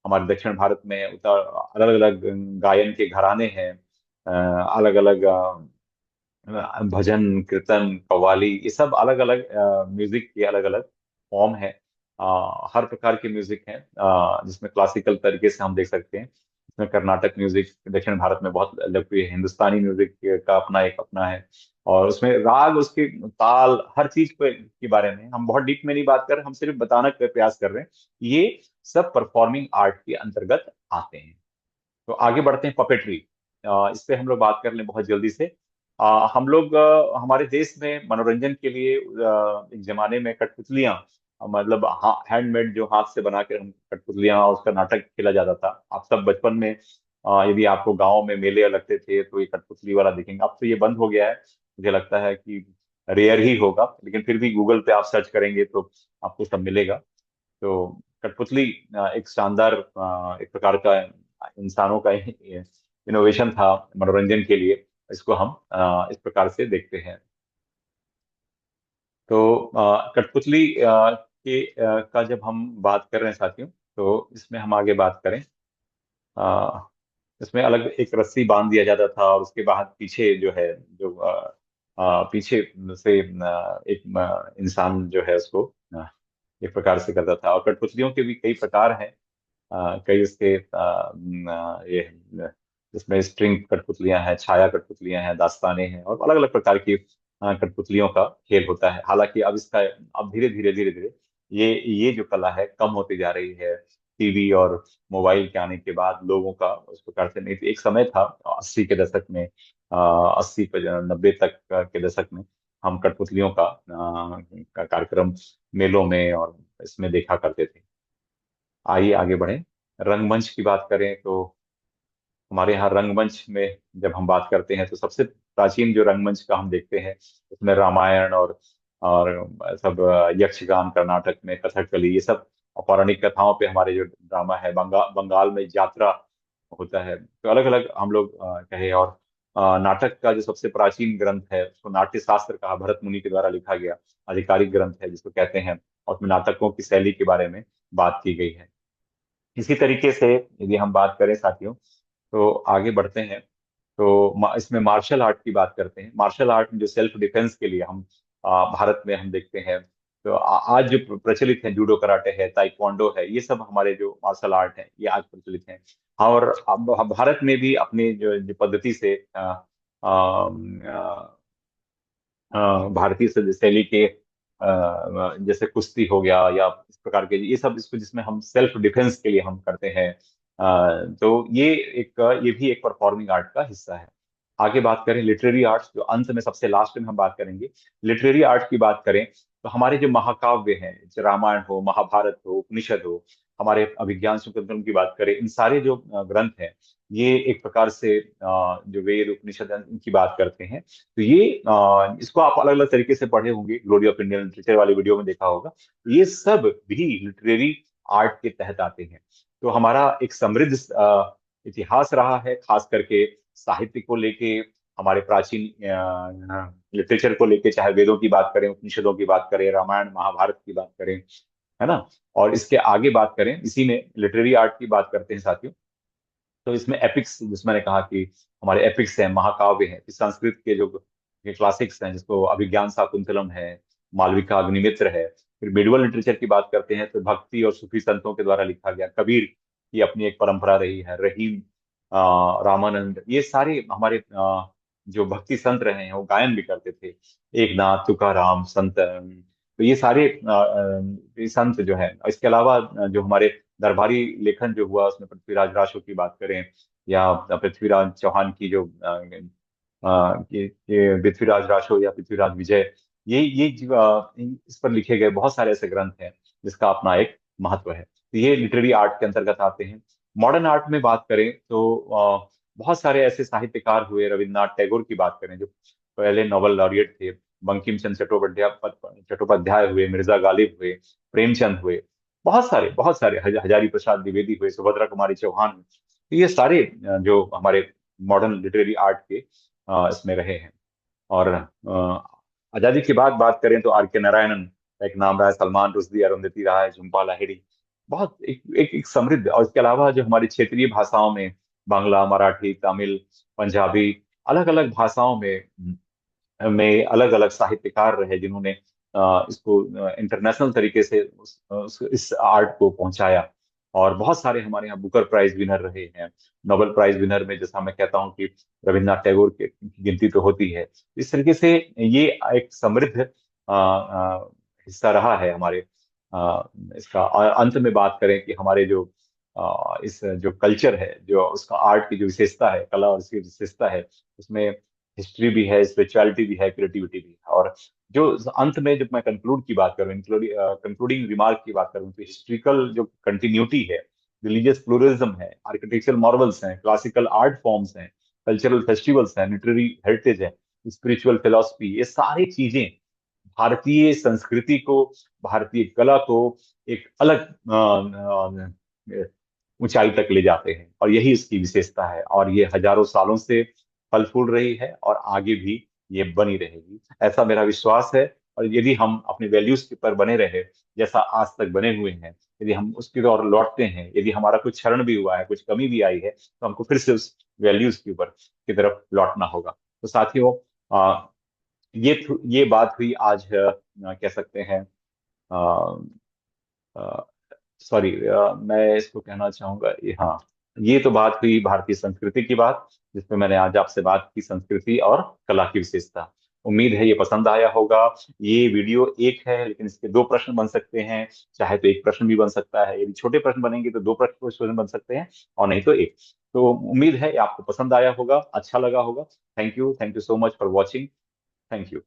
हमारे दक्षिण भारत में उतर अलग अलग गायन के घराने हैं, अलग अलग भजन, कीर्तन, कव्वाली, ये सब अलग अलग म्यूजिक के अलग अलग फॉर्म है। हर प्रकार के म्यूजिक हैं, जिसमें क्लासिकल तरीके से हम देख सकते हैं। इसमें कर्नाटक म्यूजिक दक्षिण भारत में बहुत लोकप्रिय है। हिंदुस्तानी म्यूजिक का अपना एक अपना है। और उसमें राग, उसके ताल, हर चीज के बारे में हम बहुत डीप में नहीं बात कर रहे, हम सिर्फ बताना का प्रयास कर रहे हैं। ये सब परफॉर्मिंग आर्ट के अंतर्गत आते हैं। तो आगे बढ़ते हैं, पपेट्री। इस पे हम लोग बात कर लें बहुत जल्दी से। हम लोग हमारे देश में मनोरंजन के लिए एक जमाने में कठपुतलियां, मतलब हैंडमेड, जो हाथ से बनाकर हम कठपुतलियां, उसका नाटक खेला जाता था। आप सब बचपन में यदि आपको गांव में मेले लगते थे तो ये कठपुतली वाला दिखेंगे। अब तो ये बंद हो गया है, मुझे लगता है कि रेयर ही होगा, लेकिन फिर भी गूगल पे आप सर्च करेंगे तो आपको सब मिलेगा। तो कठपुतली एक शानदार एक प्रकार का इंसानों का इनोवेशन था मनोरंजन के लिए। इसको हम इस प्रकार से देखते हैं। तो कठपुतली का जब हम बात कर रहे हैं साथियों, तो इसमें हम आगे बात करें। अ, इसमें अलग एक रस्सी बांध दिया जाता था, और उसके बाद पीछे जो है, जो पीछे से एक इंसान जो है उसको एक प्रकार से करता था। और कठपुतलियों के भी कई प्रकार हैं। कई उसके ये इसमें स्ट्रिंग कठपुतलियां हैं, छाया कठपुतलियां हैं, दास्ताने हैं, और अलग अलग प्रकार की कठपुतलियों का खेल होता है। हालांकि अब इसका, अब धीरे धीरे धीरे धीरे ये जो कला है कम होती जा रही है। टीवी और मोबाइल के आने के बाद लोगों का उस प्रकार से नहीं। एक समय था 80 के दशक में, 80 90 तक के दशक में, हम कठपुतलियों का कार्यक्रम मेलों में और इसमें देखा करते थे। आइए आगे बढ़ें। रंगमंच की बात करें तो हमारे यहाँ रंगमंच में जब हम बात करते हैं, तो सबसे प्राचीन जो रंगमंच का हम देखते हैं, उसमें रामायण और सब यक्षगान, कर्नाटक में कथकली, ये सब पौराणिक कथाओं पे हमारे जो ड्रामा है। बंगाल में यात्रा होता है। तो अलग अलग हम लोग कहे। और नाटक का जो सबसे प्राचीन ग्रंथ है, उसको नाट्य शास्त्र कहा, भरत मुनि के द्वारा लिखा गया आधिकारिक ग्रंथ है जिसको कहते हैं। और उसमें नाटकों की शैली के बारे में बात की गई है। इसी तरीके से यदि हम बात करें साथियों, तो आगे बढ़ते हैं। तो इसमें मार्शल आर्ट की बात करते हैं। मार्शल आर्ट में जो सेल्फ डिफेंस के लिए हम भारत में हम देखते हैं, तो आज जो प्रचलित है, जूडो कराटे है, ताइक्वांडो है, ये सब हमारे जो मार्शल आर्ट है, ये आज प्रचलित हैं। और अब भारत में भी अपने जो जो पद्धति से भारतीय शैली के जैसे कुश्ती हो गया या इस प्रकार के ये सब, इसको जिसमें हम सेल्फ डिफेंस के लिए हम करते हैं। तो ये भी एक परफॉर्मिंग आर्ट का हिस्सा है। आगे बात करें लिटरेरी आर्ट्स, जो अंत में सबसे लास्ट में हम बात करेंगे। लिटरेरी आर्ट की बात करें तो हमारे जो महाकाव्य हैं, जैसे रामायण हो, महाभारत हो, उपनिषद हो, हमारे अभिज्ञान शाकुंतलम की बात करें, इन सारे जो ग्रंथ हैं, ये एक प्रकार से जो वेद उपनिषद हैं, इनकी बात करते हैं। तो इसको आप अलग अलग तरीके से पढ़े होंगे, ग्लोरी ऑफ इंडियन लिटरेचर वाली वीडियो में देखा होगा। तो ये सब भी लिटरेरी आर्ट के तहत आते हैं। तो हमारा एक समृद्ध इतिहास रहा है, खास करके साहित्य को लेके, हमारे प्राचीन लिटरेचर को लेके, चाहे वेदों की बात करें, उपनिषदों की बात करें, रामायण महाभारत की बात करें, है ना। और इसके आगे बात करें, इसी में लिटरेरी आर्ट की बात करते हैं साथियों, तो इसमें एपिक्स, जिसमें मैंने कहा कि हमारे एपिक्स हैं, महाकाव्य हैं, फिर संस्कृत के जो क्लासिक्स हैं, जिसको अभिज्ञान शाकुंतलम है, मालविका अग्निमित्र है। फिर मिडिवल लिटरेचर की बात करते हैं तो भक्ति और सूफी संतों के द्वारा लिखा गया, कबीर की अपनी एक परंपरा रही है, रहीम, रामानंद, ये सारे हमारे जो भक्ति संत रहे हैं वो गायन भी करते थे। एकनाथ, तुकाराम संत, तो ये सारे ये संत जो है। इसके अलावा जो हमारे दरबारी लेखन जो हुआ, उसमें पृथ्वीराज रासो की बात करें, या पृथ्वीराज चौहान की जो ये पृथ्वीराज रासो या पृथ्वीराज विजय, इस पर लिखे गए बहुत सारे ऐसे ग्रंथ हैं जिसका अपना एक महत्व है। तो ये लिटरेरी आर्ट के अंतर्गत आते हैं। मॉडर्न आर्ट में बात करें तो बहुत सारे ऐसे साहित्यकार हुए। रविन्द्रनाथ टैगोर की बात करें, जो पहले नोबेल लॉरिएट थे, बंकिम चंद्र चट्टोपाध्याय हुए, मिर्जा गालिब हुए, प्रेमचंद हुए, बहुत सारे हजारी प्रसाद द्विवेदी हुए, सुभद्रा कुमारी चौहान हुए। तो ये सारे जो हमारे मॉडर्न लिटरेरी आर्ट के इसमें रहे हैं। और आजादी के बाद बात करें तो आर के नारायणन का एक नाम रहा है, सलमान रुश्दी, अरुंधति राय, झुम्पा लाहिड़ी, बहुत एक समृद्ध। और इसके अलावा जो हमारी क्षेत्रीय भाषाओं में, बांग्ला, मराठी, तमिल, पंजाबी, अलग अलग भाषाओं में अलग अलग साहित्यकार रहे, जिन्होंने इसको इंटरनेशनल तरीके से इस आर्ट को पहुंचाया। और बहुत सारे हमारे यहाँ बुकर प्राइज विनर रहे हैं। नोबेल प्राइज विनर में जैसा मैं कहता हूँ कि रविन्द्रनाथ टैगोर की गिनती तो होती है। इस तरीके से ये एक समृद्ध हिस्सा रहा है हमारे इसका। और अंत में बात करें कि हमारे जो इस जो कल्चर है, जो उसका आर्ट की जो विशेषता है, कला और उसकी विशेषता है, उसमें हिस्ट्री भी है, स्पिरिचुअलिटी भी है, क्रिएटिविटी भी है। और जो अंत में जब मैं कंक्लूड की बात करूं, कंक्लूडिंग रिमार्क की बात करूं, तो हिस्ट्रिकल जो कंटिन्यूटी है, रिलीजियस प्लूरलिज्म है, आर्किटेक्चरल मार्वल्स हैं, क्लासिकल आर्ट फॉर्म्स हैं, कल्चरल फेस्टिवल्स हैं, लिटरेरी हेरिटेज है, स्पिरिचुअल फिलोसफी, ये सारी चीजें भारतीय संस्कृति को, भारतीय कला को एक अलग ऊंचाई तक ले जाते हैं। और यही इसकी विशेषता है, और ये हजारों सालों से फल फूल रही है और आगे भी ये बनी रहेगी, ऐसा मेरा विश्वास है। और यदि हम अपने वैल्यूज पर बने रहे, जैसा आज तक बने हुए हैं, यदि हम उसकी ओर लौटते हैं, यदि हमारा कुछ क्षरण भी हुआ है, कुछ कमी भी आई है, तो हमको फिर से उस वैल्यूज के ऊपर की तरफ लौटना होगा। तो साथियों, ये बात हुई आज, कह सकते हैं, सॉरी, मैं इसको कहना चाहूंगा, हाँ, ये तो बात हुई भारतीय संस्कृति की बात, जिसमें मैंने आज आपसे बात की संस्कृति और कला की विशेषता। उम्मीद है ये पसंद आया होगा। ये वीडियो एक है, लेकिन इसके दो प्रश्न बन सकते हैं। चाहे तो एक प्रश्न भी बन सकता है, यदि छोटे प्रश्न बनेंगे तो दो प्रश्न बन सकते हैं, और नहीं तो एक। तो उम्मीद है ये आपको पसंद आया होगा, अच्छा लगा होगा। Thank you so much for watching. Thank you.